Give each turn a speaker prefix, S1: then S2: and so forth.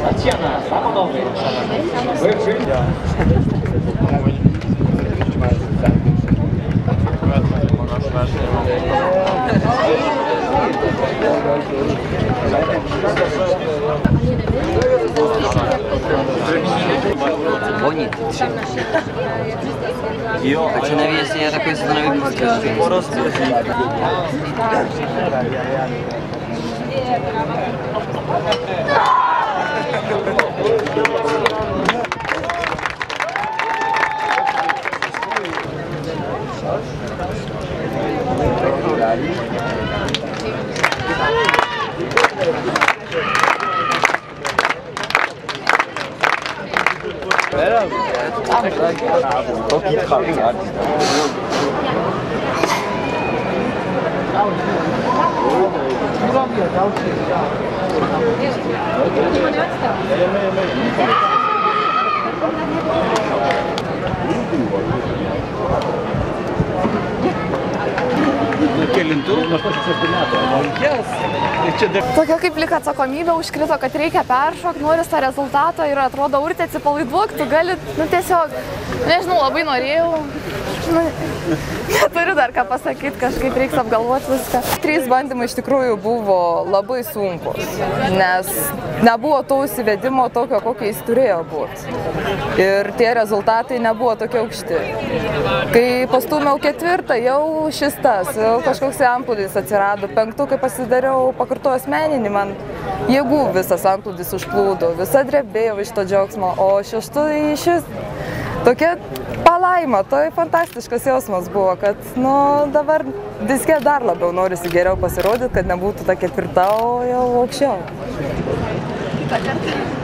S1: Татьяна Романовна.
S2: Вони. А чи навіть я такий становий просто.
S3: Tokia kaip lyg atsakomybė užkrito, kad reikia peršokti, nori tą rezultatą ir atrodo, Urtė atsipalaiduok, tu gali, tiesiog, nežinau, labai norėjau. Neturiu dar ką pasakyti, kažkaip reiks apgalvoti viską. 3 bandymai iš tikrųjų buvo labai sunkus, nes nebuvo to įsivedimo tokio, kokio jis turėjo būti. Ir tie rezultatai nebuvo tokie aukšti. Kai pastūmiau 4, jau šis tas, jau kažkoks antplūdis atsirado. 5, kai pasidariau, pakartojau asmeninį, man jėgų visas antplūdis užplūdo, visa drebėjau iš to džiaugsmo, o 6 šis tokia palaima, tai fantastiškas jausmas buvo, kad dabar diske dar labiau norisi geriau pasirodyti, kad nebūtų ta 4, o jau aukščiau. Kitą kartą.